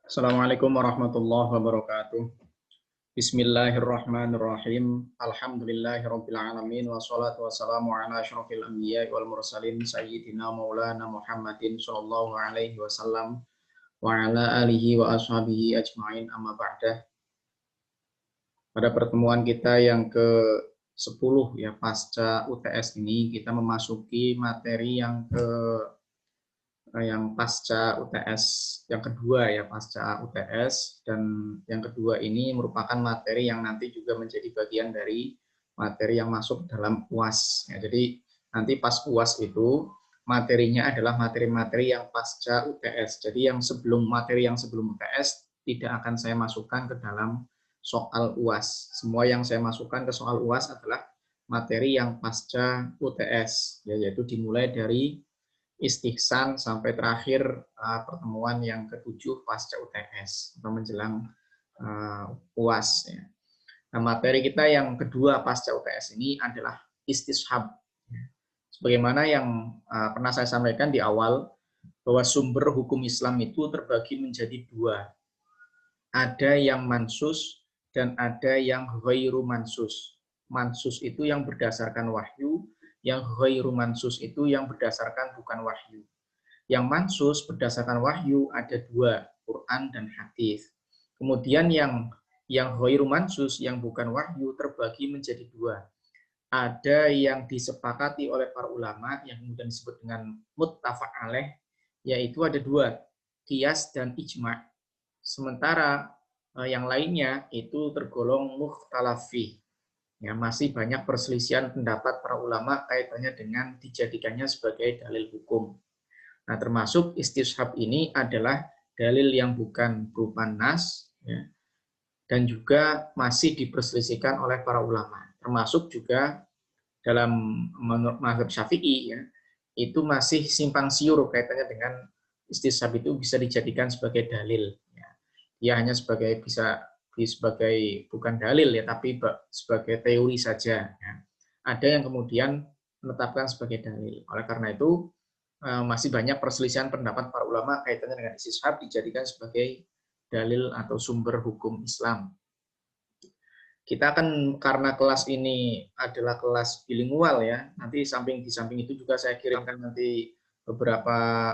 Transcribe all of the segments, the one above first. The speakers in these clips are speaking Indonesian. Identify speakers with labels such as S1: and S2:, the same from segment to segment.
S1: Assalamualaikum warahmatullahi wabarakatuh. Bismillahirrahmanirrahim. Alhamdulillahirabbil alamin wassalatu wassalamu ala asyrofil anbiya'i wal mursalin sayyidina maulana Muhammadin sallallahu alaihi wasallam wa ala alihi wa ashabihi ajmain amma ba'dah. Pada pertemuan kita yang ke-10 ya pasca UTS ini kita memasuki materi yang pasca UTS yang kedua ya pasca UTS, dan yang kedua ini merupakan materi yang nanti juga menjadi bagian dari materi yang masuk dalam UAS ya. Jadi nanti pas UAS itu materinya adalah materi-materi yang pasca UTS. Jadi materi yang sebelum UTS tidak akan saya masukkan ke dalam soal UAS. Semua yang saya masukkan ke soal UAS adalah materi yang pasca UTS ya, yaitu dimulai dari istihsan sampai terakhir pertemuan yang ke-7 pasca UTS atau menjelang UAS ya. Nah, materi kita yang kedua pasca UTS ini adalah istishab. Sebagaimana yang pernah saya sampaikan di awal, bahwa sumber hukum Islam itu terbagi menjadi dua. Ada yang mansus dan ada yang ghairu mansus. Mansus itu yang berdasarkan wahyu, yang ghairu mansus itu yang berdasarkan bukan wahyu. Yang mansus berdasarkan wahyu ada dua, Quran dan hadis. Kemudian yang ghairu mansus, yang bukan wahyu, terbagi menjadi dua. Ada yang disepakati oleh para ulama, yang kemudian disebut dengan muttafaq alaih, yaitu ada dua, qiyas dan ijma'. Sementara yang lainnya itu tergolong mukhtalaf fih. Ya, masih banyak perselisihan pendapat para ulama kaitannya dengan dijadikannya sebagai dalil hukum. Nah, termasuk istishab ini adalah dalil yang bukan berupa nas, ya, dan juga masih diperselisihkan oleh para ulama. Termasuk juga dalam menurut mazhab Syafi'i, ya, itu masih simpang siur kaitannya dengan istishab itu bisa dijadikan sebagai dalil. Ya. Dia hanya sebagai bukan dalil ya, tapi sebagai teori saja ya. Ada yang kemudian menetapkan sebagai dalil. Oleh karena itu masih banyak perselisihan pendapat para ulama kaitannya dengan istishab dijadikan sebagai dalil atau sumber hukum Islam. Kita akan, karena kelas ini adalah kelas bilingual ya, nanti di samping itu juga saya kirimkan nanti beberapa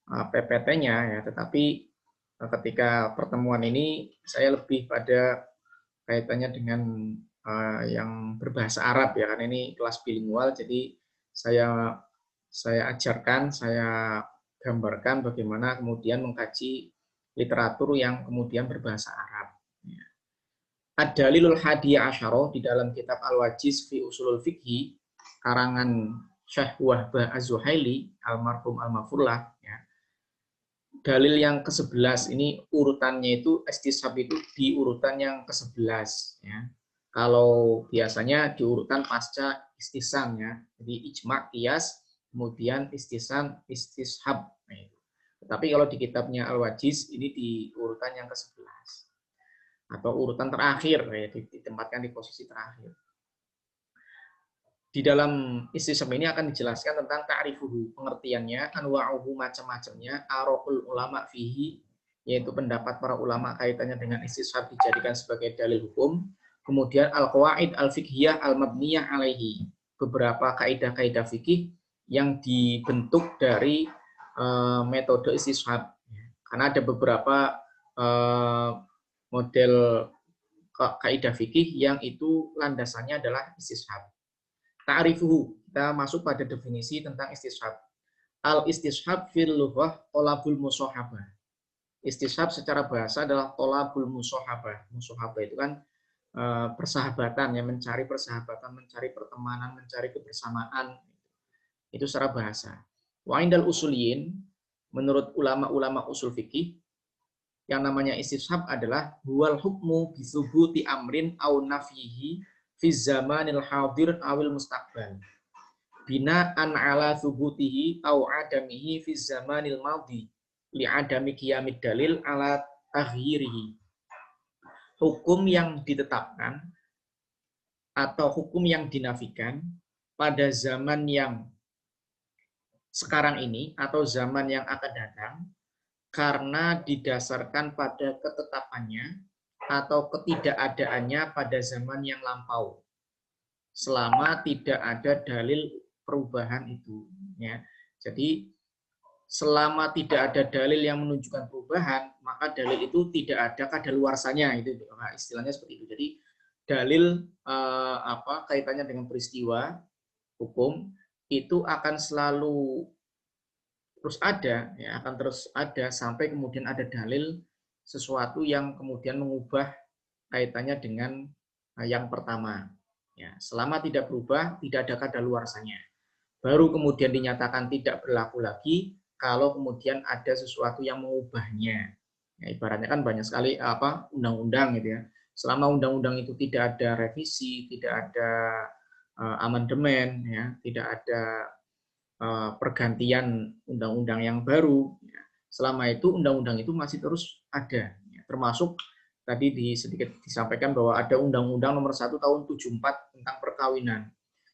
S1: PPT-nya ya, tetapi ketika pertemuan ini saya lebih pada kaitannya dengan yang berbahasa Arab ya, karena ini kelas bilingual, jadi saya ajarkan, saya gambarkan bagaimana kemudian mengkaji literatur yang kemudian berbahasa Arab. Ad-Dalilul Hadiyah Asyarah di dalam kitab Al-Wajiz fi Usulul Fiqhi karangan Syekh Wahbah Az-Zuhaili almarhum al-Mafurlah ya. Dalil yang ke-11 ini urutannya itu istishab itu di urutan yang ke-11 ya. Kalau biasanya di urutan pasca istihsan ya. Jadi ijma' qiyas kemudian istihsan istishab. Nah, itu. Tetapi kalau di kitabnya Al-Wajiz ini di urutan yang ke-11 atau urutan terakhir ya, ditempatkan di posisi terakhir. Di dalam istishab ini akan dijelaskan tentang ta'rifuhu, pengertiannya, anwa'uhu, macam-macamnya, araqul ulama fihi, yaitu pendapat para ulama kaitannya dengan istishab dijadikan sebagai dalil hukum, kemudian al-qawaid al-fiqhiyah al-mabniyah alaihi, beberapa kaidah-kaidah fikih yang dibentuk dari metode istishab. Karena ada beberapa model kaidah fikih yang itu landasannya adalah istishab. Ta'rifuhu, kita masuk pada definisi tentang istishab. Al-istishab fil lughah tolabul musohabah. Istishab secara bahasa adalah tolabul musohabah. Musohabah itu kan persahabatan, ya, mencari persahabatan, mencari pertemanan, mencari kebersamaan. Itu secara bahasa. Wa indal usuliyin, menurut ulama-ulama usul fikih, yang namanya istishab adalah huwal hukmu bisubuti amrin au nafyihi fi zamanil hadir awil mustaqbal bina'an ala thubutihi au adamihi fi zamanil madhi li adami qiyamid dalil ala taghyirihi. Hukum yang ditetapkan atau hukum yang dinafikan pada zaman yang sekarang ini atau zaman yang akan datang karena didasarkan pada ketetapannya atau ketidakadaannya pada zaman yang lampau, selama tidak ada dalil perubahan itu. Ya. Jadi selama tidak ada dalil yang menunjukkan perubahan, maka dalil itu tidak ada kadaluarsanya, itu istilahnya seperti itu. Jadi dalil kaitannya dengan peristiwa hukum itu akan selalu terus ada, ya, akan terus ada sampai kemudian ada dalil sesuatu yang kemudian mengubah kaitannya dengan yang pertama. Ya, selama tidak berubah, tidak ada kadaluarsanya. Baru kemudian dinyatakan tidak berlaku lagi kalau kemudian ada sesuatu yang mengubahnya. Ya, ibaratnya kan banyak sekali undang-undang gitu ya. Selama undang-undang itu tidak ada revisi, tidak ada amandemen, ya, tidak ada pergantian undang-undang yang baru. Ya. Selama itu undang-undang itu masih terus ada. Ya. Termasuk tadi sedikit disampaikan bahwa ada Undang-Undang Nomor 1 Tahun 74 tentang perkawinan.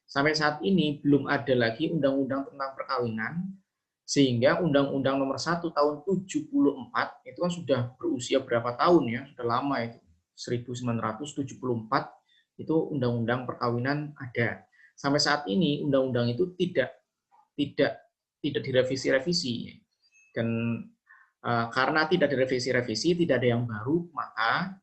S1: Sampai saat ini belum ada lagi undang-undang tentang perkawinan, sehingga Undang-Undang Nomor 1 Tahun 74 itu kan sudah berusia berapa tahun ya, sudah lama itu. 1974 itu undang-undang perkawinan ada. Sampai saat ini undang-undang itu tidak direvisi-revisi. Dan karena tidak direvisi-revisi, tidak ada yang baru, maka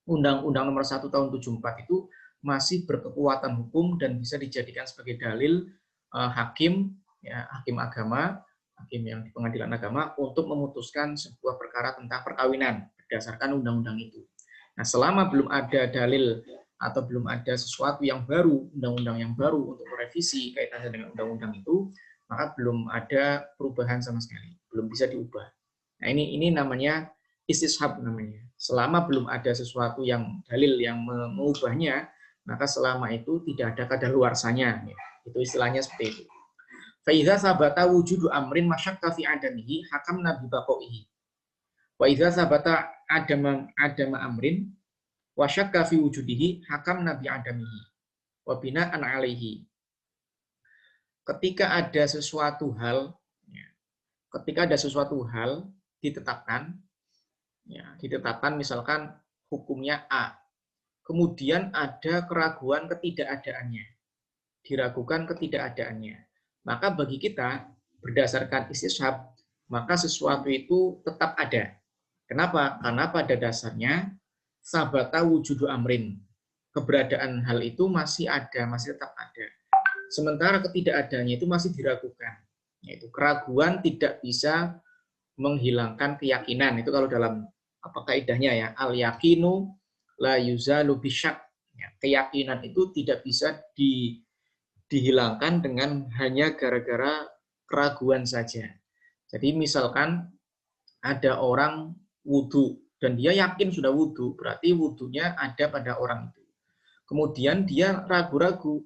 S1: Undang-Undang Nomor 1 Tahun 74 itu masih berkekuatan hukum dan bisa dijadikan sebagai dalil hakim, ya, hakim agama, hakim yang di pengadilan agama untuk memutuskan sebuah perkara tentang perkawinan berdasarkan undang-undang itu. Nah, selama belum ada dalil atau belum ada sesuatu yang baru, undang-undang yang baru untuk merevisi kaitannya dengan undang-undang itu, maka belum ada perubahan sama sekali, belum bisa diubah. Nah, ini namanya istishab namanya. Selama belum ada sesuatu yang dalil yang mengubahnya, maka selama itu tidak ada kadaluarsanya. Itu istilahnya seperti itu. Faiza sabata wujudu amrin masyakka fi adamihi hakamna bi baqaihi. Wa idza sabata adama amrin wa syakka fi wujudihi hakamna bi adamihi. Wa bina'an alaihi. Ketika ada sesuatu hal ditetapkan, ya, ditetapkan misalkan hukumnya A, kemudian ada keraguan ketidakadaannya, diragukan ketidakadaannya, maka bagi kita berdasarkan istishab, maka sesuatu itu tetap ada. Kenapa? Karena pada dasarnya sabata wujudu amrin, keberadaan hal itu masih ada, masih tetap ada. Sementara ketidakadaannya itu masih diragukan. Yaitu keraguan tidak bisa menghilangkan keyakinan. Itu kalau dalam kaidahnya ya, al yakinu la yuzalu bisyak. Keyakinan itu tidak bisa dihilangkan dengan hanya gara-gara keraguan saja. Jadi misalkan ada orang wudhu dan dia yakin sudah wudhu, berarti wudhunya ada pada orang itu. Kemudian dia ragu-ragu,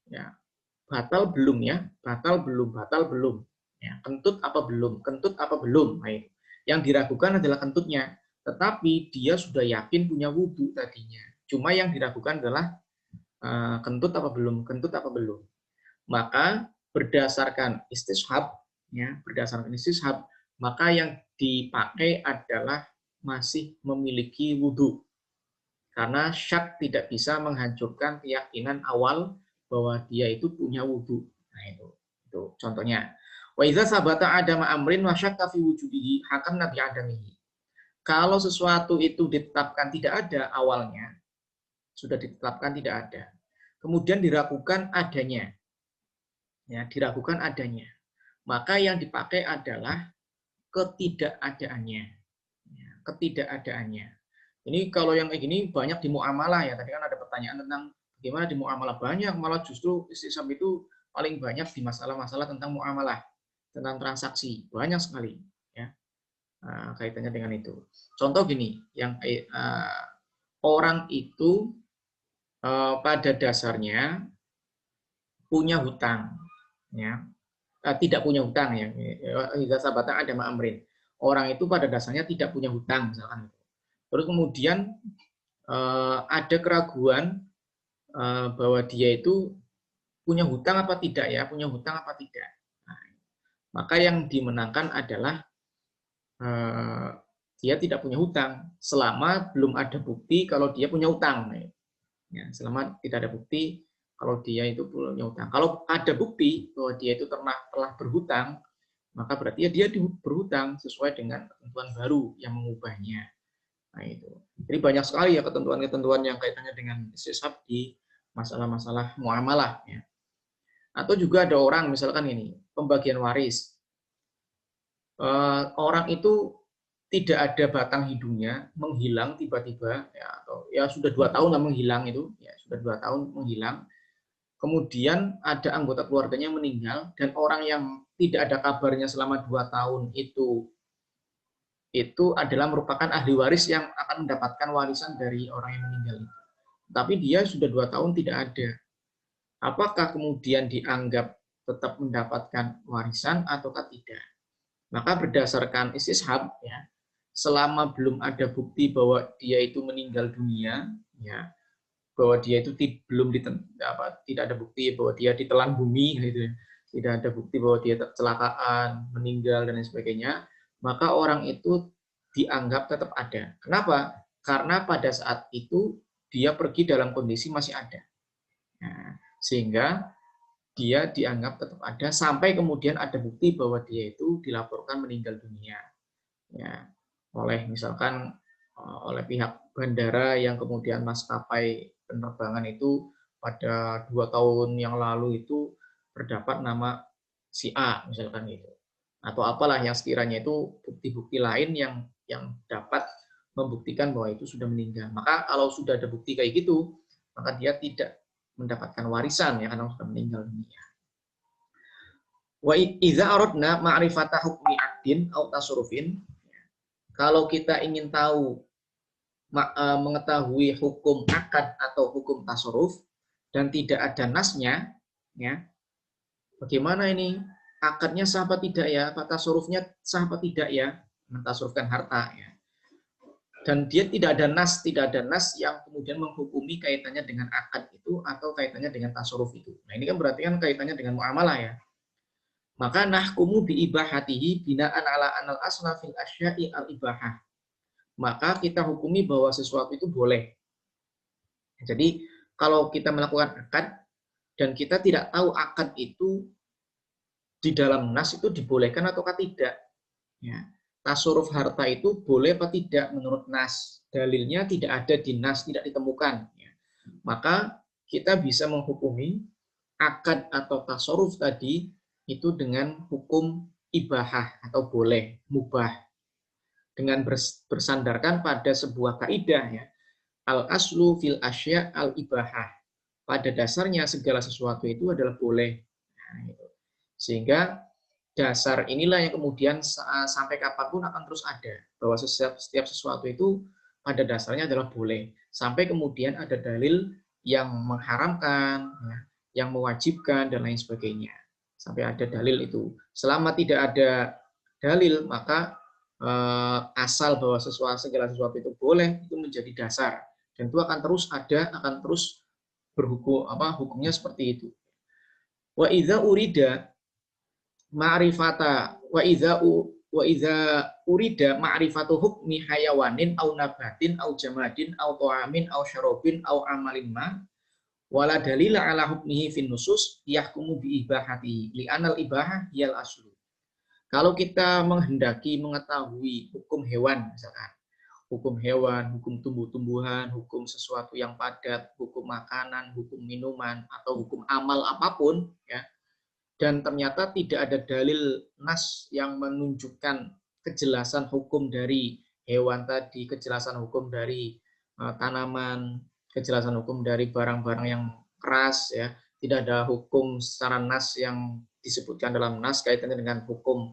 S1: ya, batal belum ya, batal belum. Ya, kentut apa belum. Nah, yang diragukan adalah kentutnya, tetapi dia sudah yakin punya wudhu tadinya. Cuma yang diragukan adalah kentut apa belum. Maka berdasarkan istishab, maka yang dipakai adalah masih memiliki wudhu. Karena syak tidak bisa menghancurkan keyakinan awal bahwa dia itu punya wudhu. Nah, itu contohnya. Wa idza sabata adama amrin wa syakka fi wujudihi hakamna bi adamihi. Kalau sesuatu itu ditetapkan tidak ada awalnya, sudah ditetapkan tidak ada. Kemudian diragukan adanya. Ya, diragukan adanya. Maka yang dipakai adalah ketidakadaannya. Ya, ketidakadaannya. Ini kalau yang kayak gini banyak di muamalah ya. Tadi kan ada pertanyaan tentang bagaimana di muamalah, banyak, malah justru istishab itu paling banyak di masalah-masalah tentang muamalah, tentang transaksi, banyak sekali ya kaitannya dengan itu. Contoh gini, yang orang itu pada dasarnya punya hutang, ya, tidak punya hutang ya. Idza sabata adama amrin. Orang itu pada dasarnya tidak punya hutang misalkan. Terus kemudian ada keraguan bahwa dia itu punya hutang apa tidak ya, punya hutang apa tidak. Nah, maka yang dimenangkan adalah dia tidak punya hutang selama belum ada bukti kalau dia punya hutang. Ya, selama tidak ada bukti kalau dia itu punya hutang. Kalau ada bukti bahwa dia itu telah berhutang, maka berarti ya dia berhutang sesuai dengan ketentuan baru yang mengubahnya. Nah itu. Jadi banyak sekali ya ketentuan-ketentuan yang kaitannya dengan istishab di masalah-masalah muamalah. Ya. Atau juga ada orang misalkan ini pembagian waris. Orang itu tidak ada batang hidungnya, menghilang tiba-tiba, ya, atau ya sudah 2 tahun lah menghilang itu, ya sudah 2 tahun menghilang. Kemudian ada anggota keluarganya meninggal dan orang yang tidak ada kabarnya selama 2 tahun itu adalah merupakan ahli waris yang akan mendapatkan warisan dari orang yang meninggal itu. Tapi dia sudah 2 tahun tidak ada. Apakah kemudian dianggap tetap mendapatkan warisan ataukah tidak? Maka berdasarkan istishab, ya, selama belum ada bukti bahwa dia itu meninggal dunia, ya, bahwa dia itu tidak ada bukti bahwa dia ditelan bumi, gitu, tidak ada bukti bahwa dia kecelakaan, meninggal dan lain sebagainya, maka orang itu dianggap tetap ada. Kenapa? Karena pada saat itu dia pergi dalam kondisi masih ada. Nah, sehingga dia dianggap tetap ada sampai kemudian ada bukti bahwa dia itu dilaporkan meninggal dunia, ya, oleh misalkan oleh pihak bandara yang kemudian maskapai penerbangan itu pada 2 tahun yang lalu itu terdapat nama si A misalkan gitu, atau apalah yang sekiranya itu bukti-bukti lain yang dapat membuktikan bahwa itu sudah meninggal. Maka kalau sudah ada bukti kayak gitu, maka dia tidak mendapatkan warisan ya karena sudah meninggal dunia. Wa idza aradna ma'rifata hukmi 'aqdin aw tasarrufin, kalau kita ingin tahu mengetahui hukum akad atau hukum tasarruf dan tidak ada nasnya, ya. Bagaimana ini? Akadnya sah apa tidak ya? Tasarrufnya sah apa tidak ya? Mentasarrufkan harta ya. Dan dia tidak ada nas yang kemudian menghukumi kaitannya dengan akad itu atau kaitannya dengan tasarruf itu. Nah, ini kan berarti kan kaitannya dengan muamalah ya. Maka nahkumu bi ibahatihi binaan ala anal asla fil asya'i al ibahah. Maka kita hukumi bahwa sesuatu itu boleh. Jadi kalau kita melakukan akad dan kita tidak tahu akad itu di dalam nas itu dibolehkan ataukah tidak, ya. Tasarruf harta itu boleh atau tidak menurut nas. Dalilnya tidak ada di nas, tidak ditemukan. Ya. Maka kita bisa menghukumi akad atau tasarruf tadi itu dengan hukum ibahah atau boleh, mubah. Dengan bersandarkan pada sebuah kaidah ya. Al-aslu fil asya al-ibahah. Pada dasarnya segala sesuatu itu adalah boleh. Nah, gitu. Sehingga dasar inilah yang kemudian sampai kapanpun akan terus ada. Bahwa setiap sesuatu itu pada dasarnya adalah boleh. Sampai kemudian ada dalil yang mengharamkan, ya, yang mewajibkan, dan lain sebagainya. Sampai ada dalil itu. Selama tidak ada dalil, maka asal bahwa segala sesuatu itu boleh, itu menjadi dasar. Dan itu akan terus ada, akan terus berhukum, hukumnya seperti itu. Wa idza urida ma'rifata wa idza urida ma'rifatu hukmi hayawanin au nabatin au jamadin au ta'amin au syarabin au amalin ma wala dalila ala hukmihi fin nusus yahkumu bi ibahati li anal ibahah yal aslu. Kalau kita menghendaki mengetahui hukum hewan misalkan, hukum hewan, hukum tumbuh-tumbuhan, hukum sesuatu yang padat, hukum makanan, hukum minuman atau hukum amal apapun ya, dan ternyata tidak ada dalil nas yang menunjukkan kejelasan hukum dari hewan tadi, kejelasan hukum dari tanaman, kejelasan hukum dari barang-barang yang keras ya, tidak ada hukum secara nas yang disebutkan dalam nas kaitannya dengan hukum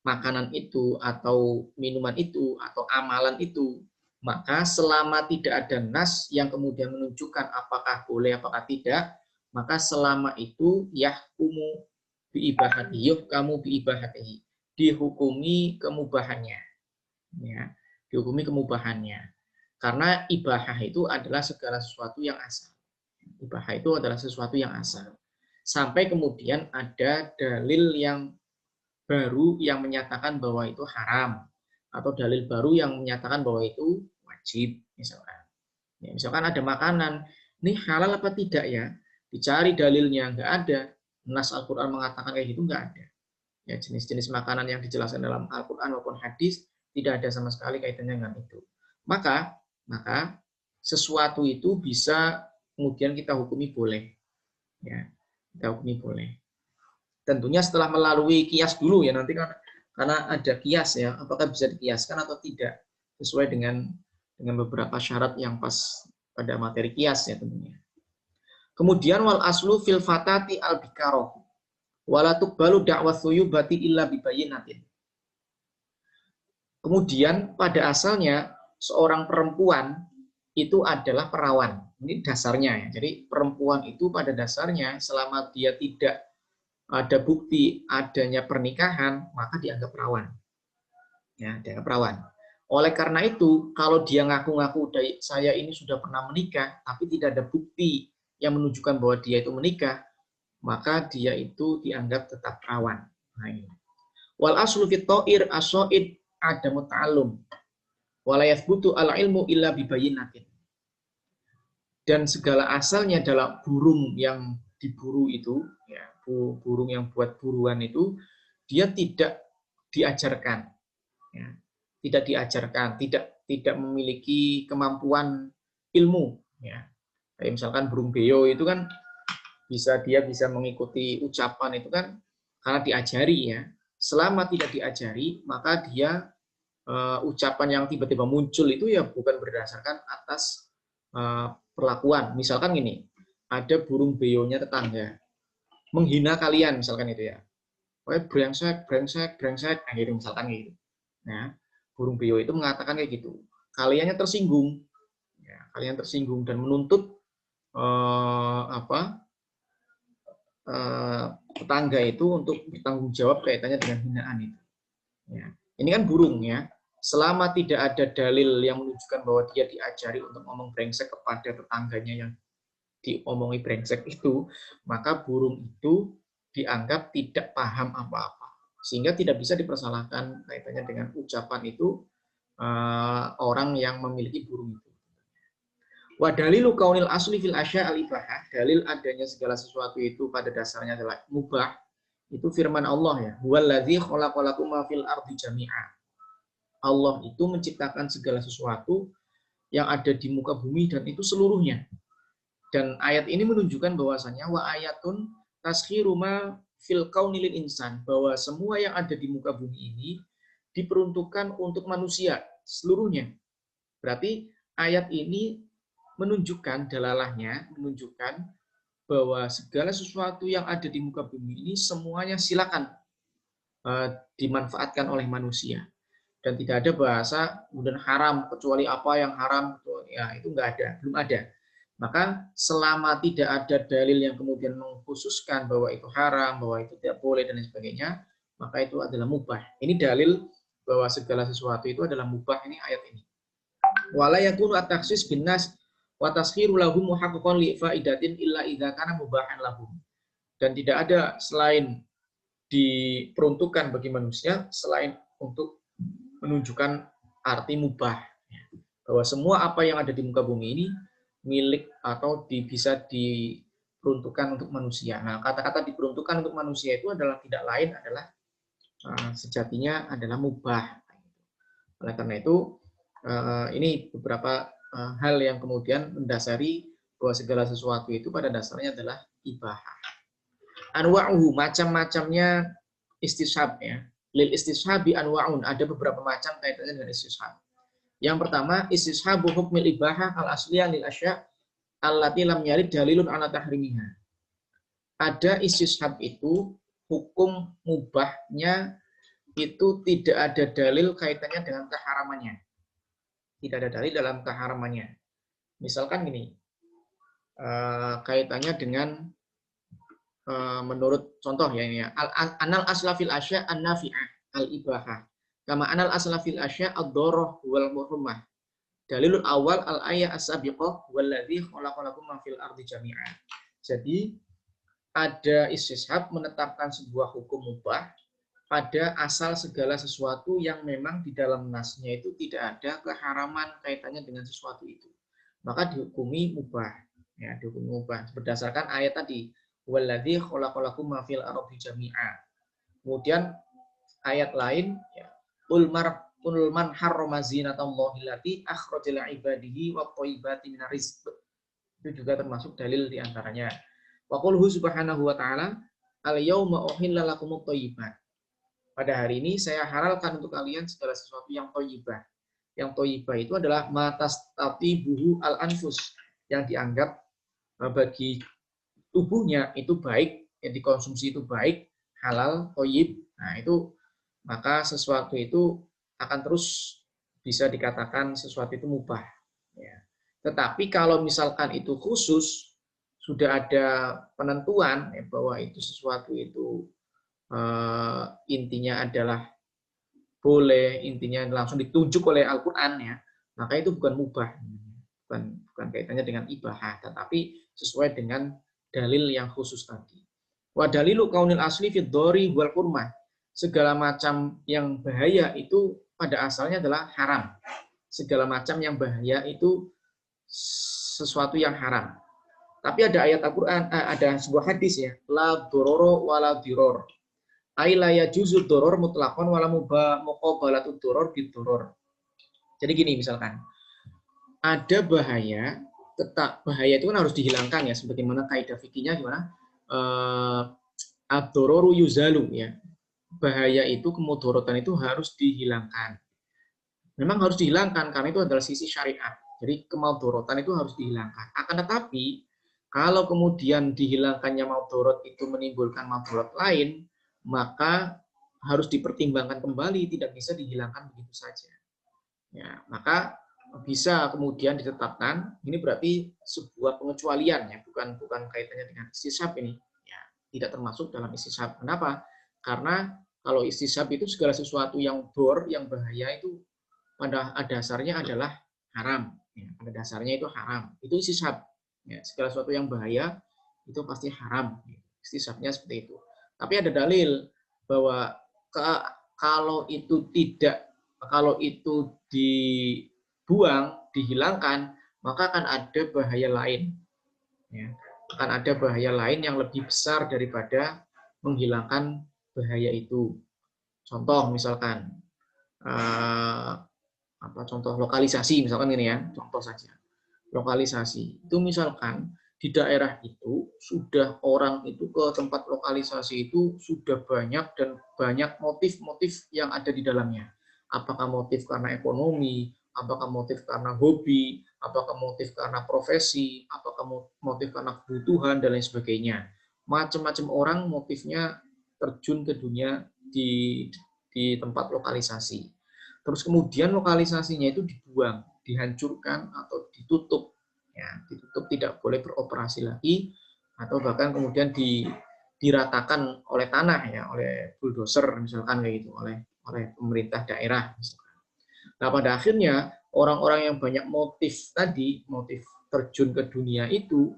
S1: makanan itu atau minuman itu atau amalan itu, maka selama tidak ada nas yang kemudian menunjukkan apakah boleh apakah tidak, maka selama itu yahkumu biibahatihi, kamu biibahatihi, dihukumi kemubahannya, ya, dihukumi kemubahannya, karena ibahah itu adalah segala sesuatu yang asal, ibahah itu adalah sesuatu yang asal, sampai kemudian ada dalil yang baru yang menyatakan bahwa itu haram atau dalil baru yang menyatakan bahwa itu wajib misalkan. Ya, misalkan ada makanan, ini halal apa tidak ya? Dicari dalilnya, nggak ada. Nas Al-Quran mengatakan kayak gitu, nggak ada. Ya, jenis-jenis makanan yang dijelaskan dalam Al-Quran maupun hadis tidak ada sama sekali kaitannya dengan itu. Maka sesuatu itu bisa kemudian kita hukumi boleh. Ya, kita hukumi boleh. Tentunya setelah melalui kias dulu ya, nanti karena ada kias ya, apakah bisa dikiaskan atau tidak sesuai dengan beberapa syarat yang pas pada materi kias ya tentunya. Kemudian wal aslu fil fatati al bikaroh wala tuqbalu da'wa thuyubati illa bibayinatin. Kemudian pada asalnya seorang perempuan itu adalah perawan. Ini dasarnya ya. Jadi perempuan itu pada dasarnya selama dia tidak ada bukti adanya pernikahan, maka dianggap perawan. Ya, dianggap perawan. Oleh karena itu, kalau dia ngaku-ngaku saya ini sudah pernah menikah, tapi tidak ada bukti yang menunjukkan bahwa dia itu menikah, maka dia itu dianggap tetap perawan. Nah, ini. Wal aslu fit ta'ir as-sa'id adamu ta'allum. Wa la yathbutu al-ilmu illa bibayinatin. Dan segala asalnya dalam burung yang diburu itu, ya, burung yang buat buruan itu, dia tidak diajarkan. Ya, tidak diajarkan, tidak memiliki kemampuan ilmu. Ya. Kayak misalkan burung beo itu kan dia bisa mengikuti ucapan itu kan karena diajari ya. Selama tidak diajari, maka dia ucapan yang tiba-tiba muncul itu ya bukan berdasarkan atas perlakuan. Misalkan gini, ada burung beonya tetangga menghina kalian misalkan itu ya. Brengsek, brengsek, brengsek, nah gitu misalkan gitu. Nah, burung beo itu mengatakan kayak gitu. Kaliannya tersinggung, ya, kalian tersinggung dan menuntut tetangga itu untuk bertanggung jawab kaitannya dengan hinaan itu. Ya. Ini kan burung ya. Selama tidak ada dalil yang menunjukkan bahwa dia diajari untuk ngomong brengsek kepada tetangganya yang diomongi brengsek itu, maka burung itu dianggap tidak paham apa-apa. Sehingga tidak bisa dipersalahkan kaitannya dengan ucapan itu orang yang memiliki burung itu. Wa dalilu kaunil asli fil asya al-ibahah, dalil adanya segala sesuatu itu pada dasarnya adalah mubah, itu firman Allah ya. Huwallazi khalaqalakum ma fil ardi jami'a. Allah itu menciptakan segala sesuatu yang ada di muka bumi dan itu seluruhnya. Dan ayat ini menunjukkan bahwasanya wa ayatun taskhiru ma fil kauni lil insan, bahwa semua yang ada di muka bumi ini diperuntukkan untuk manusia seluruhnya. Berarti ayat ini menunjukkan dalalahnya, menunjukkan bahwa segala sesuatu yang ada di muka bumi ini semuanya silakan dimanfaatkan oleh manusia. Dan tidak ada bahasa kemudian haram, kecuali apa yang haram, ya itu enggak ada, belum ada. Maka selama tidak ada dalil yang kemudian mengkhususkan bahwa itu haram, bahwa itu tidak boleh dan lain sebagainya, maka itu adalah mubah. Ini dalil bahwa segala sesuatu itu adalah mubah, ini ayat ini. Wala yakunu at-takhsis bin nas wa taskhiru lahum muhaqqiqan li faidatin illa idza kana mubahan lahum. Dan tidak ada selain diperuntukkan bagi manusia selain untuk menunjukkan arti mubah, bahwa semua apa yang ada di muka bumi ini milik atau bisa diperuntukkan untuk manusia. Nah, kata-kata diperuntukkan untuk manusia itu adalah tidak lain adalah sejatinya adalah mubah. Oleh karena itu ini beberapa hal yang kemudian mendasari bahwa segala sesuatu itu pada dasarnya adalah ibahah. Anwa'uhu, macam-macamnya istishab ya. Lil istishabi anwa'un, ada beberapa macam kaitannya dengan istishab. Yang pertama, istishabu hukmil ibahah al asliyah lil asya' allati lam yarid dalilun ala tahrimiha. Ada istishab itu hukum mubahnya itu tidak ada dalil kaitannya dengan keharamannya. Tidak ada dalil dalam keharamannya. Misalkan gini, kaitannya dengan menurut contoh ya ini ya, anal asla fil asya an-nafi'ah al-ibahah. Kama anal asla fil asya ad-darah wal muhrumah. Dalilul awal al-ayah as-sabiqah walladzi khalaqalakum ma fil ardi jami'a. Jadi ada istishab menetapkan sebuah hukum mubah pada asal segala sesuatu yang memang di dalam nasnya itu tidak ada keharaman kaitannya dengan sesuatu itu. Maka dihukumi mubah. Ya, dihukumi mubah. Berdasarkan ayat tadi. Walladzi khalaqalakum ma fil ardi jami'a. Kemudian ayat lain, ya, Qul man harrama zinatallahi allati akhraja li ibadihi wa thayyibati minar rizq. Itu juga termasuk dalil di antaranya. Wa qulhu subhanahu wa ta'ala al-yauma uhilla lakumut thayyibat. Pada hari ini saya halalkan untuk kalian segala sesuatu yang thayyibah. Yang thayyibah itu adalah matastatibuhu al-anfus, yang dianggap bagi tubuhnya itu baik, yang dikonsumsi itu baik, halal, thayyib. Nah, itu maka sesuatu itu akan terus bisa dikatakan sesuatu itu mubah. Ya. Tetapi kalau misalkan itu khusus, sudah ada penentuan ya, bahwa itu sesuatu itu intinya adalah boleh, intinya langsung ditunjuk oleh Al-Quran ya, maka itu bukan mubah, bukan kaitannya dengan ibahah, tetapi sesuai dengan dalil yang khusus tadi. Wa dalilu kaunil asli fid dhari wal hurmah. Segala macam yang bahaya itu pada asalnya adalah haram. Segala macam yang bahaya itu sesuatu yang haram. Tapi ada ayat Al-Quran, ada sebuah hadis ya, la dororo wala diror. Aila yajuzu doror mutlakon wala muqabalatu doror bidoror. Jadi gini misalkan, ada bahaya, tetap bahaya itu kan harus dihilangkan ya, sebagaimana kaidah fikihnya gimana? Ad-dororu yuzalu ya. Bahaya itu, kemudorotan itu harus dihilangkan. Memang harus dihilangkan karena itu adalah sisi syariat. Jadi kemudorotan itu harus dihilangkan. Akan tetapi kalau kemudian dihilangkannya mudorot itu menimbulkan mudorot lain, maka harus dipertimbangkan kembali, tidak bisa dihilangkan begitu saja. Ya, maka bisa kemudian ditetapkan, ini berarti sebuah pengecualian ya, bukan kaitannya dengan istisab ini. Ya, tidak termasuk dalam istisab. Kenapa? Karena kalau istisab itu segala sesuatu yang dor, yang bahaya itu pada dasarnya adalah haram. Ya, pada dasarnya itu haram. Itu istisab. Ya, segala sesuatu yang bahaya itu pasti haram. Istisabnya seperti itu. Tapi ada dalil bahwa kalau itu dibuang, dihilangkan, maka akan ada bahaya lain. Ya, akan ada bahaya lain yang lebih besar daripada menghilangkan bahaya itu. Contoh misalkan, contoh lokalisasi misalkan ini ya, contoh saja. Lokalisasi itu misalkan di daerah itu sudah orang itu ke tempat lokalisasi itu sudah banyak dan banyak motif-motif yang ada di dalamnya. Apakah motif karena ekonomi, apakah motif karena hobi, apakah motif karena profesi, apakah motif karena kebutuhan dan lain sebagainya. Macam-macam orang motifnya terjun ke dunia di tempat lokalisasi. Terus kemudian lokalisasinya itu dibuang, dihancurkan atau ditutup. Ya, ditutup, tidak boleh beroperasi lagi, atau bahkan kemudian diratakan oleh tanah ya, oleh bulldozer misalkan kayak gitu, oleh pemerintah daerah misalkan. Nah, pada akhirnya orang-orang yang banyak motif tadi, motif terjun ke dunia itu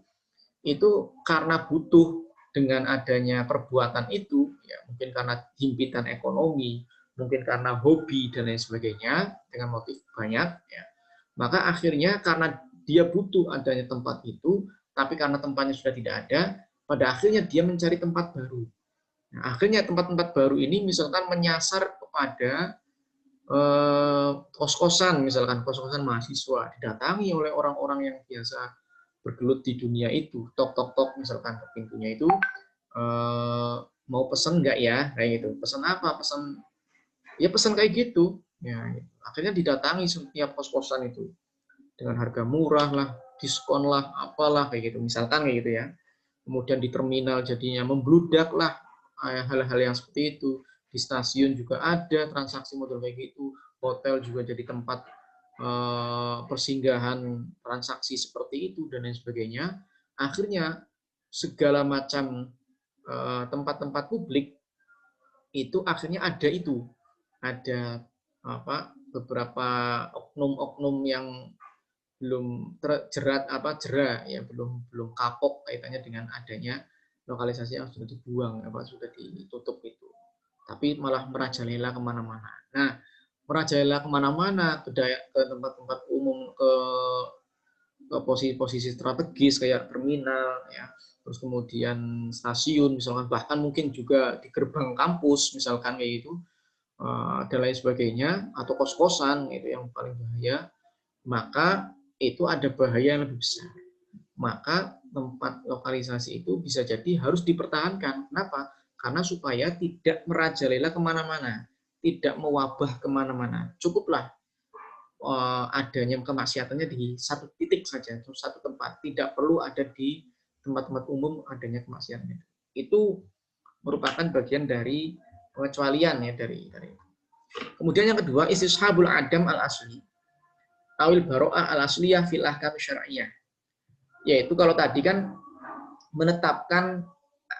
S1: karena butuh dengan adanya perbuatan itu, ya mungkin karena himpitan ekonomi, mungkin karena hobi dan lain sebagainya dengan motif banyak, ya, maka akhirnya karena dia butuh adanya tempat itu, tapi karena tempatnya sudah tidak ada, pada akhirnya dia mencari tempat baru. Nah, akhirnya tempat-tempat baru ini misalkan menyasar kepada kos-kosan, misalkan kos-kosan mahasiswa, didatangi oleh orang-orang yang biasa bergelut di dunia itu, tok-tok-tok misalkan ke pintunya itu, mau pesen nggak ya, kayak gitu. Pesan apa? Pesan kayak gitu. Ya, gitu. Akhirnya didatangi setiap kos-kosan itu dengan harga murah lah, diskon lah, apalah kayak gitu. Misalkan kayak gitu ya. Kemudian di terminal jadinya membludak lah hal-hal yang seperti itu. Di stasiun juga ada transaksi model kayak gitu. Hotel juga jadi tempat persinggahan transaksi seperti itu dan lain sebagainya. Akhirnya segala macam tempat-tempat publik itu akhirnya ada beberapa oknum-oknum yang belum terjerat ya belum kapok kaitannya dengan adanya lokalisasi yang sudah dibuang sudah ditutup itu. tapi malah merajalela kemana-mana. Nah, merajalela kemana-mana, ke tempat-tempat umum, ke posisi-posisi strategis kayak terminal, ya, terus kemudian stasiun, misalkan bahkan mungkin juga di gerbang kampus, misalkan kayak gitu, dan lain sebagainya, atau kos-kosan itu yang paling bahaya, maka itu ada bahaya yang lebih besar. Maka tempat lokalisasi itu bisa jadi harus dipertahankan. Kenapa? Karena supaya tidak merajalela kemana-mana, tidak mewabah kemana-mana. Cukuplah adanya kemaksiatannya di satu titik saja, atau satu tempat. Tidak perlu ada di tempat-tempat umum adanya kemaksiatannya. Itu merupakan bagian dari pengecualian ya dari. Kemudian yang kedua, istishabul adam al asli, awil baro'ah al asliyah fil ahkam syar'iyyah. Yaitu kalau tadi kan menetapkan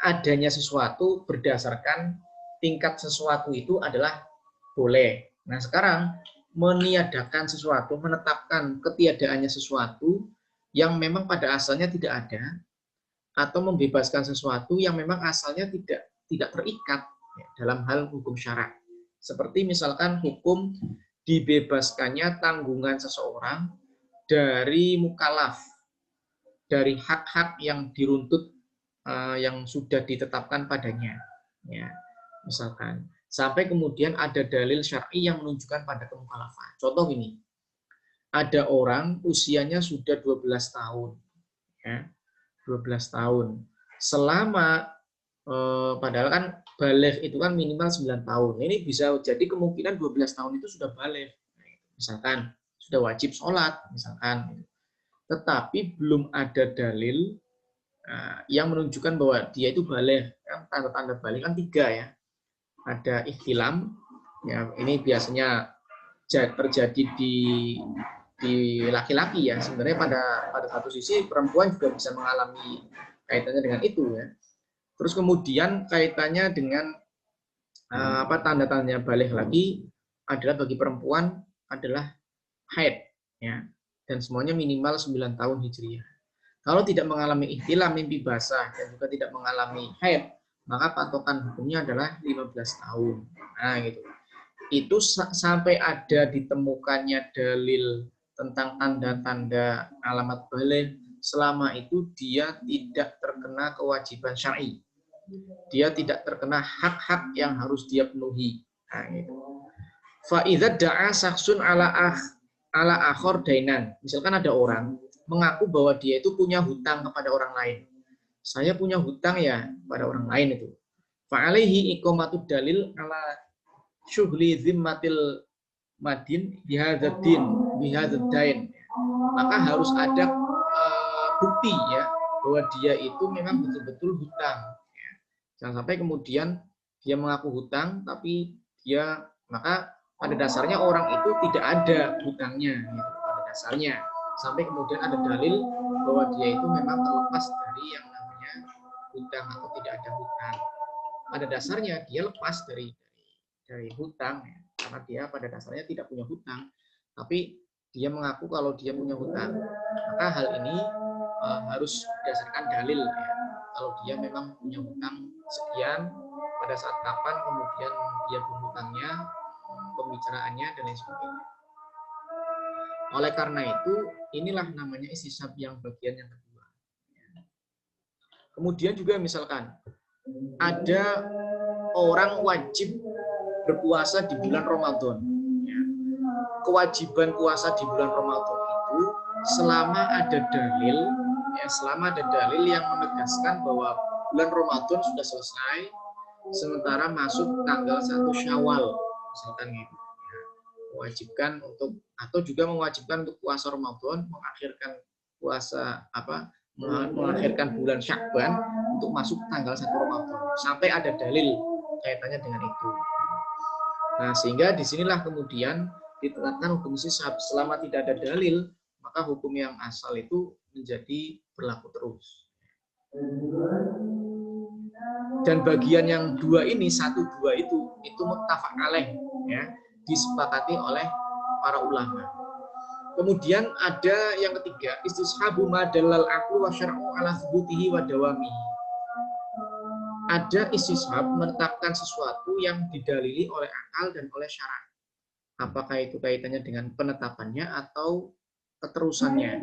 S1: adanya sesuatu berdasarkan tingkat sesuatu itu adalah boleh. Nah, sekarang meniadakan sesuatu, menetapkan ketiadaannya sesuatu yang memang pada asalnya tidak ada, atau membebaskan sesuatu yang memang asalnya tidak terikat ya, dalam hal hukum syarak. Seperti misalkan hukum dibebaskannya tanggungan seseorang dari mukallaf, dari hak-hak yang diruntut yang sudah ditetapkan padanya. Ya, misalkan sampai kemudian ada dalil syar'i yang menunjukkan pada kemukallafan. Contoh ini, ada orang usianya sudah 12 tahun, ya, 12 tahun. Selama padahal kan baligh itu kan minimal 9 tahun. Ini bisa jadi kemungkinan 12 tahun itu sudah baligh. Misalkan sudah wajib sholat, misalkan. Tetapi belum ada dalil yang menunjukkan bahwa dia itu baligh. Tanda-tanda baligh kan 3 ya. Ada ihtilam, ya ini biasanya terjadi di laki-laki ya. Sebenarnya pada satu sisi perempuan juga bisa mengalami kaitannya dengan itu ya. Terus kemudian kaitannya dengan tanda-tandanya baligh lagi adalah bagi perempuan adalah haid ya. Dan semuanya minimal 9 tahun Hijriah. Kalau tidak mengalami ihtilam, mimpi basah, dan juga tidak mengalami haid, maka patokan hukumnya adalah 15 tahun. Nah, gitu. Itu sampai ada ditemukannya dalil tentang tanda-tanda alamat baligh, selama itu dia tidak terkena kewajiban syar'i. Dia tidak terkena hak-hak yang harus dia penuhi. Nah, gitu. Fa idza da'a syakhsun ala akhor dainan. Misalkan ada orang mengaku bahwa dia itu punya hutang kepada orang lain. Saya punya hutang ya pada orang lain itu. Fa alaihi iqamatud dalil ala syughli zimmatil madin bihadzal dain. Maka harus ada bukti ya bahwa dia itu memang betul-betul hutang. Ya. Jangan sampai kemudian dia mengaku hutang tapi dia maka pada dasarnya orang itu tidak ada hutangnya gitu, pada dasarnya. Sampai kemudian ada dalil bahwa dia itu memang terlepas dari yang namanya hutang atau tidak ada hutang. Pada dasarnya dia lepas dari hutang ya, karena dia pada dasarnya tidak punya hutang, tapi dia mengaku kalau dia punya hutang. Maka hal ini harus berdasarkan dalil ya. Kalau dia memang punya hutang sekian, pada saat kapan kemudian dia berhutangnya, pembicaraannya dan lain sebagainya. Oleh karena itu, inilah namanya istishab yang bagian yang kedua. Kemudian juga misalkan ada orang wajib berpuasa di bulan Ramadan. Kewajiban puasa di bulan Ramadan itu selama ada dalil yang menegaskan bahwa bulan Ramadan sudah selesai, sementara masuk tanggal 1 Syawal, misalkan gitu. Mewajibkan untuk atau juga mewajibkan untuk puasa Ramadan, mengakhirkan bulan Syakban untuk masuk tanggal 1 Ramadan sampai ada dalil kaitannya dengan itu. Nah, sehingga disinilah kemudian ditetapkan hukum istishab. Selama tidak ada dalil, maka hukum yang asal itu menjadi berlaku terus. Dan bagian yang dua ini, 1, 2 itu muttafaq alaih ya, disepakati oleh para ulama. Kemudian ada yang ketiga, istishabu ma dalal aqlu wa syar'u ala thubutihi wa dawamihi. ada istishab menetapkan sesuatu yang didalili oleh akal dan oleh syara. Apakah itu kaitannya dengan penetapannya atau keterusannya.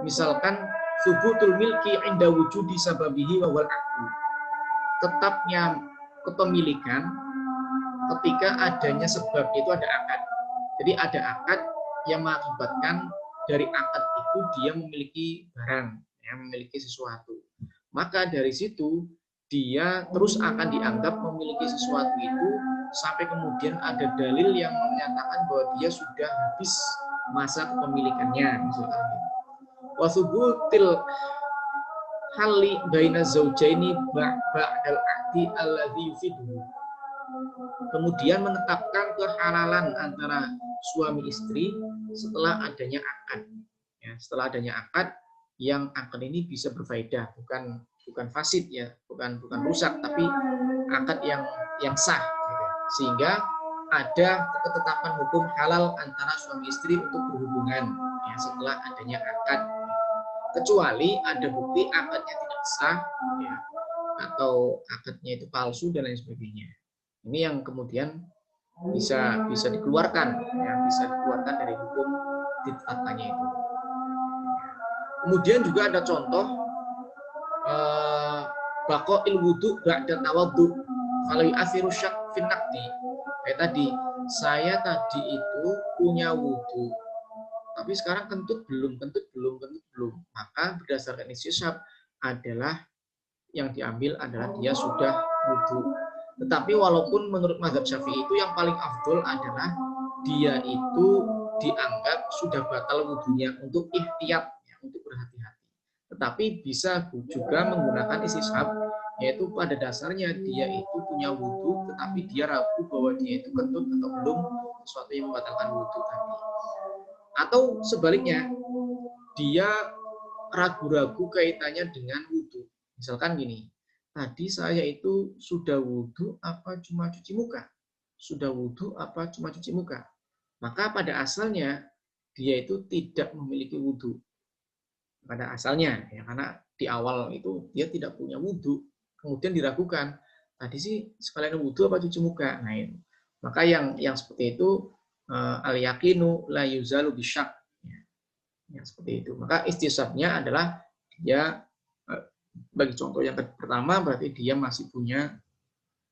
S1: Misalkan subutul milki inda wujudi sababihi wa wal aqdu. Tetapnya kepemilikan ketika adanya sebab itu ada akad. Jadi ada akad yang mengakibatkan dari akad itu dia memiliki barang, ya, memiliki sesuatu. Maka dari situ dia terus akan dianggap memiliki sesuatu itu sampai kemudian ada dalil yang menyatakan bahwa dia sudah habis masa kepemilikannya, misalkan. Wa thubutil hali baina zaujaini ba'dal ahdi alladhi yufiduhu. Kemudian menetapkan kehalalan antara suami istri setelah adanya akad. Ya, setelah adanya akad, yang akad ini bisa berfaedah, bukan fasid ya, bukan rusak, tapi akad yang sah, gitu. Sehingga ada ketetapan hukum halal antara suami istri untuk berhubungan ya, setelah adanya akad. Kecuali ada bukti akadnya tidak sah ya, atau akadnya itu palsu dan lain sebagainya. Ini yang kemudian bisa dikeluarkan, ya, bisa dikeluarkan dari hukum ditetapkannya itu. Kemudian juga ada contoh baqa'il wudu ba'da tawaddu falau yu'athiru syak fin naqdi. Kayak tadi, saya tadi itu punya wudu, tapi sekarang kentut belum. Maka berdasarkan istishab adalah yang diambil adalah dia sudah wudu. Tetapi walaupun menurut mazhab Syafi'i itu yang paling afdol adalah dia itu dianggap sudah batal wudunya untuk ihtiyat, ya, untuk berhati-hati. Tetapi bisa juga menggunakan istishab, yaitu pada dasarnya dia itu punya wudu, tetapi dia ragu bahwa dia itu kentut atau belum, sesuatu yang membatalkan wudu tadi. Atau sebaliknya, dia ragu-ragu kaitannya dengan wudu. Misalkan gini, tadi saya itu sudah wudhu apa cuma cuci muka? Sudah wudhu apa cuma cuci muka? Maka pada asalnya dia itu tidak memiliki wudhu. Pada asalnya, ya, karena di awal itu dia tidak punya wudhu. Kemudian diragukan, tadi sih sekalian wudhu apa cuci muka? Nah, itu. Maka yang seperti itu al-yaqinu la yuzalu bisyak. Ya, seperti itu. Maka istisabnya adalah dia bagi contoh yang pertama berarti dia masih punya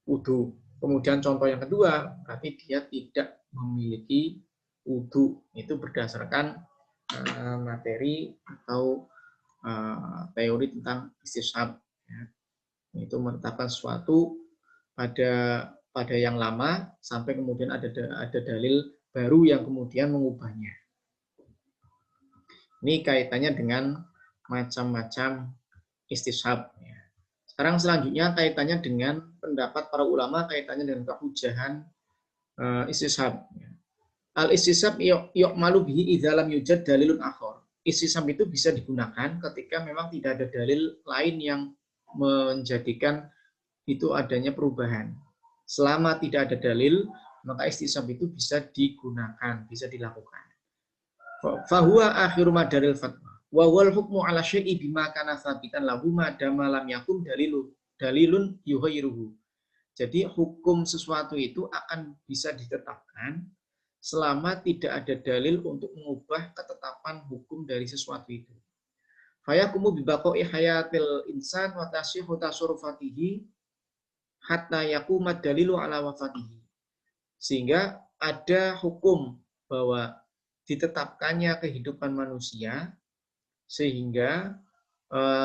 S1: wudu. Kemudian contoh yang kedua berarti dia tidak memiliki wudu. Itu berdasarkan materi atau teori tentang istishab. Ya. Itu menetapkan sesuatu pada yang lama sampai kemudian ada dalil baru yang kemudian mengubahnya. Ini kaitannya dengan macam-macam istishab. Sekarang selanjutnya kaitannya dengan pendapat para ulama kaitannya dengan kehujahan istishab. Al-istishab yu'malu bihi idza lam yujad dalilun akhar. Istishab itu bisa digunakan ketika memang tidak ada dalil lain yang menjadikan itu adanya perubahan. Selama tidak ada dalil, maka istishab itu bisa digunakan, bisa dilakukan. Fahuwa akhiru madaril fatwa. Wa wal hukmu ala syai'i bima kana sabitan lahu ma dama lam yakun dalilun yughayyiruhu. Jadi hukum sesuatu itu akan bisa ditetapkan selama tidak ada dalil untuk mengubah ketetapan hukum dari sesuatu itu. Fayakumu bibaqa'i hayatil insan wa tasyihu tasarrufatihi hatta yaquma dalilu ala wafatihi. Sehingga ada hukum bahwa ditetapkannya kehidupan manusia sehingga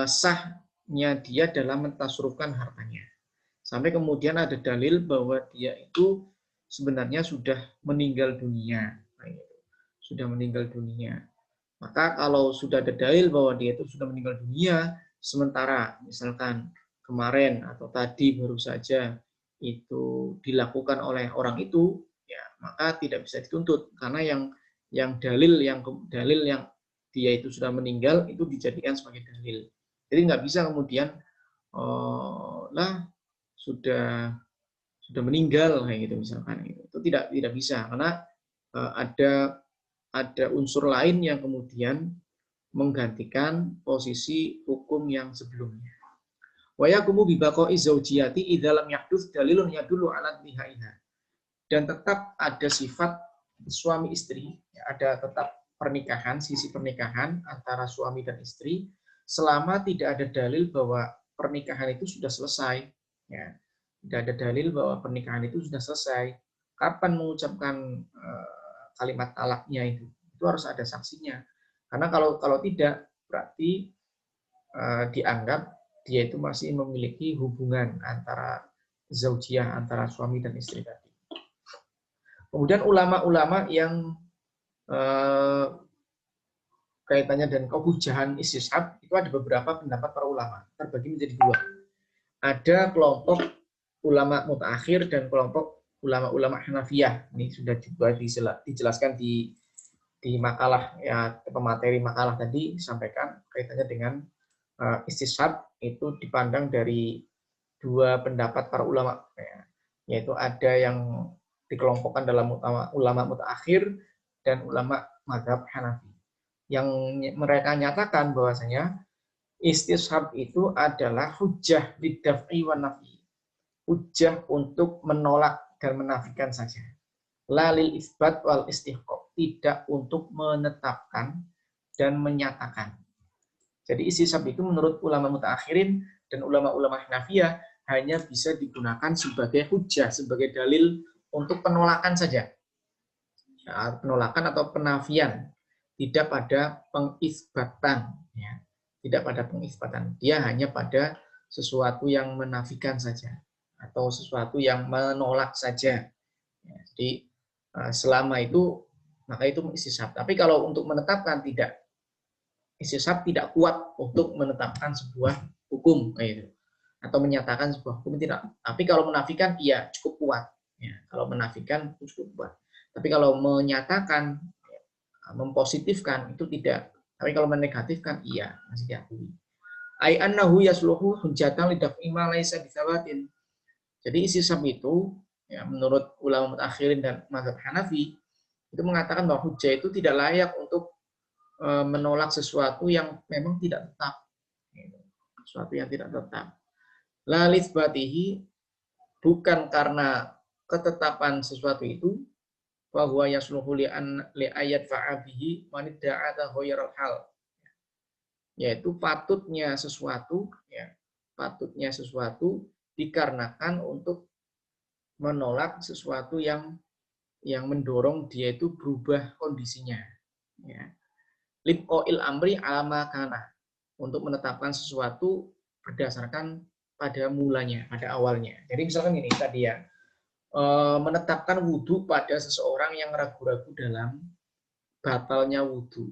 S1: sahnya dia dalam mentasrufkan hartanya. Sampai kemudian ada dalil bahwa dia itu sebenarnya sudah meninggal dunia. Sudah meninggal dunia. Maka kalau sudah ada dalil bahwa dia itu sudah meninggal dunia, sementara misalkan kemarin atau tadi baru saja itu dilakukan oleh orang itu, ya maka tidak bisa dituntut karena yang dalil yang dia itu sudah meninggal itu dijadikan sebagai dalil. Jadi nggak bisa kemudian sudah meninggal kayak gitu misalkan, itu tidak bisa karena ada unsur lain yang kemudian menggantikan posisi hukum yang sebelumnya. Wa yaqumu bi baqa'i zaujiyati idza lam yahdus dalilun yadullu ala intihaiha. Dan tetap ada sifat suami istri, ada tetap pernikahan, sisi pernikahan antara suami dan istri selama tidak ada dalil bahwa pernikahan itu sudah selesai. Ya, tidak ada dalil bahwa pernikahan itu sudah selesai. Kapan mengucapkan kalimat talaknya itu harus ada saksinya. Karena kalau tidak berarti dianggap dia itu masih memiliki hubungan antara zaujiyah, antara suami dan istri tadi. Kemudian ulama-ulama yang kaitannya dan kehujahan istishab itu ada beberapa pendapat para ulama, terbagi menjadi dua. Ada kelompok ulama mutaakhir dan kelompok ulama-ulama Hanafiyah. Ini sudah juga dijelaskan di makalah, ya, pemateri makalah tadi disampaikan kaitannya dengan istishab itu dipandang dari dua pendapat para ulama, yaitu ada yang dikelompokkan dalam ulama mutaakhir dan ulama mazhab Hanafi. Yang mereka nyatakan bahwasanya istishab itu adalah hujjah lidaf'i wa nafi. Hujjah untuk menolak dan menafikan saja. Lalil isbat wal istihqaq, tidak untuk menetapkan dan menyatakan. Jadi istishab itu menurut ulama mutaakhirin dan ulama-ulama Hanafiyah hanya bisa digunakan sebagai hujjah, sebagai dalil untuk penolakan saja. Ya, penolakan atau penafian, tidak pada pengisbatan. Ya. Tidak pada pengisbatan. Dia hanya pada sesuatu yang menafikan saja atau sesuatu yang menolak saja. Ya, jadi selama itu maka itu istishab. Tapi kalau untuk menetapkan tidak. Istishab tidak kuat untuk menetapkan sebuah hukum atau menyatakan sebuah hukum tidak. Tapi kalau menafikan iya cukup kuat. Ya, kalau menafikan itu cukup kuat. Tapi kalau menyatakan, mempositifkan itu tidak. Tapi kalau menegatifkan iya masih diakui. Ai annahu yasluhu hujjatan lidaf'i ma laisa bitsabatin. Jadi istishab itu ya, menurut ulama mutakhirin dan mazhab Hanafi itu mengatakan bahwa hujjah itu tidak layak untuk menolak sesuatu yang memang tidak tetap. Sesuatu yang tidak tetap. Lalis batihi, bukan karena ketetapan sesuatu itu, bahwa yasluhu li ayat fa'abihi manidda'ata ghairal hal. Yaitu patutnya sesuatu, ya, patutnya sesuatu dikarenakan untuk menolak sesuatu yang mendorong dia itu berubah kondisinya. Ya. Libqa'il amri ala kana, untuk menetapkan sesuatu berdasarkan pada mulanya, pada awalnya. Jadi misalkan ini tadi ya, menetapkan wudhu pada seseorang yang ragu-ragu dalam batalnya wudhu.